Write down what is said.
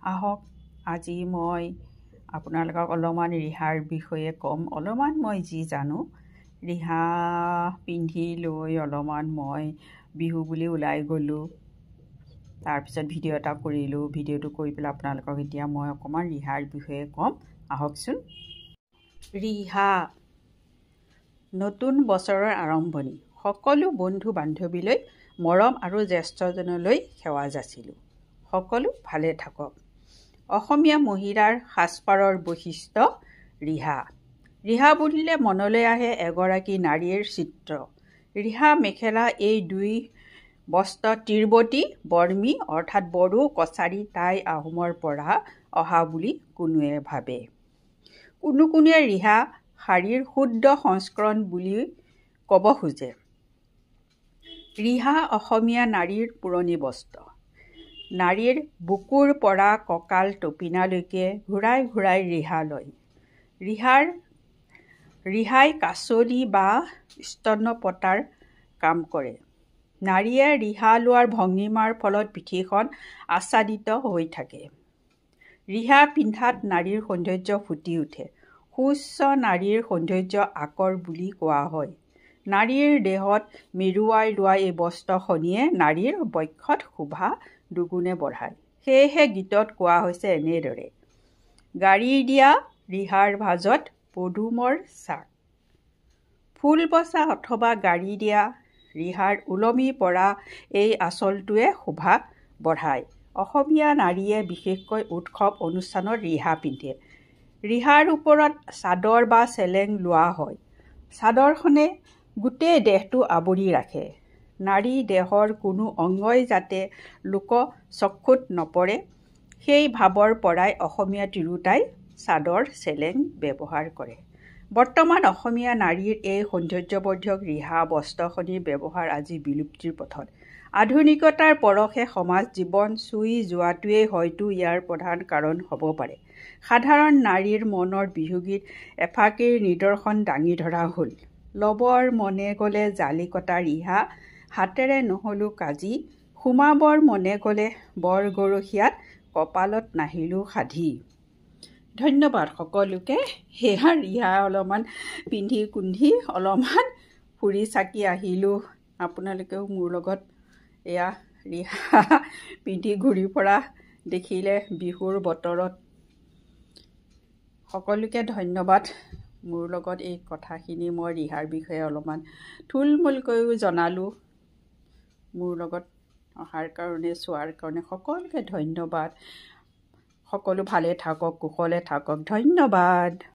আহক আজি মই আপোনালোকক অলপমান ৰিহাৰ বিষয়ে ক'ম। অলপমান মই যি জানো ৰিহা পিন্ধি লৈ অলপমান মই বিহু বুলি ওলাই গ'লোঁ। তাৰপিছত ভিডিঅ' এটা কৰিলোঁ। ভিডিঅ'টো কৰি পেলাই আপোনালোকক এতিয়া মই অকণমান ৰিহাৰ বিষয়ে ক'ম। আহকচোন। ৰিহা নতুন বছৰৰ আৰম্ভণি। সকলো বন্ধু বান্ধৱীলৈ মৰম আৰু জ্যেষ্ঠজনলৈ সেৱা যাচিলোঁ। সকলো ভালে থাকক। অসমীয়া মহিলাৰ সাজপাৰৰ বৈশিষ্ট্য ৰিহা। ৰিহা বুলিলে মনলৈ আহে এগৰাকী নাৰীৰ চিত্ৰ। ৰিহা মেখেলা এই দুই বস্ত্ৰ তিব্বতী বৰ্মী অৰ্থাৎ বড়ো কছাৰী টাই আহোমৰ পৰা অহা বুলি কোনোৱে ভাবে। কোনোৱে ৰিহা শাৰীৰ শুদ্ধ সংস্কৰণ বুলি ক'ব খোজে। ৰিহা অসমীয়া নাৰীৰ পুৰণি বস্ত্ৰ। নাৰীৰ বুকুৰ পৰা কঁকাল টপিনালৈকে ঘূৰাই ঘূৰাই ৰিহা লয়। ৰিহাই কাঁচলি বা স্তনপতাৰ কাম কৰে। নাৰীয়ে ৰিহা লোৱাৰ ভংগিমাৰ ফলত পিঠিখন আচ্ছাদিত হৈ থাকে। ৰিহা পিন্ধাত নাৰীৰ সৌন্দৰ্য ফুটি উঠে। সুউচ্চ নাৰীৰ সৌন্দৰ্য আকৰ বুলি কোৱা হয়। নাৰীৰ দেহত মেৰুৱাই লোৱা এই বস্ত্ৰখনিয়ে নাৰীৰ বক্ষত শোভা দুগুণে বঢ়ায়। সেয়েহে গীতত কোৱা হৈছে এনেদৰে: গাড়ী দিয়া ৰিহাৰ ভাজত পদুমৰ চাক। ফুল বচা অথবা গাড়ী দিয়া ৰিহাৰ ওলমি পৰা এই আঁচলটোৱে শোভা বঢ়ায়। অসমীয়া নাৰীয়ে বিশেষকৈ উৎসৱ অনুষ্ঠানত ৰিহা পিন্ধে। ৰিহাৰ ওপৰত চাদৰ বা চেলেং লোৱা হয়। চাদৰখনে গোটেই দেহটো আৱৰি ৰাখে। নাৰী দেহৰ কোনো অংগই যাতে লোক চক্ষুত নপৰে সেই ভাৱৰ পৰাই অসমীয়া তিৰোতাই চাদৰ চেলেং ব্যৱহাৰ কৰে। বৰ্তমান অসমীয়া নাৰীৰ এই সৌন্দৰ্যবৰ্ধক ৰিহা বস্ত্ৰখনিৰ ব্যৱহাৰ আজি বিলুপ্তিৰ পথত। আধুনিকতাৰ পৰশে সমাজ জীৱন চুই যোৱাটোৱেই হয়তো ইয়াৰ প্ৰধান কাৰণ হ'ব পাৰে। সাধাৰণ নাৰীৰ মনৰ বিহুগীত এফাঁকিৰ নিদৰ্শন দাঙি ধৰা হ'ল। ল'বৰ মনে গ'লে জালি কটা ৰিহা, হাতেৰে নহ'লো কাজি, সোমাবৰ মনে গ'লে বৰ গৰখীয়াত, কপালত নাহিলো সাধি। ধন্যবাদ সকলোকে। সেয়া ৰিহা অলপমান পিন্ধি কুন্ধি অলপমান ফুৰি চাকি আহিলোঁ। আপোনালোকেও মোৰ লগত এয়া ৰিহা পিন্ধি ঘূৰি ফুৰা দেখিলে বিহুৰ বতৰত। সকলোকে ধন্যবাদ। মোৰ লগত এই কথাখিনি মই ৰিহাৰ বিষয়ে অলপমান থুলমূলকৈও জনালোঁ। মোৰ লগত অহাৰ কাৰণে চোৱাৰ কাৰণে সকলোকে ধন্যবাদ। সকলো ভালে থাকক, কুশলে থাকক। ধন্যবাদ।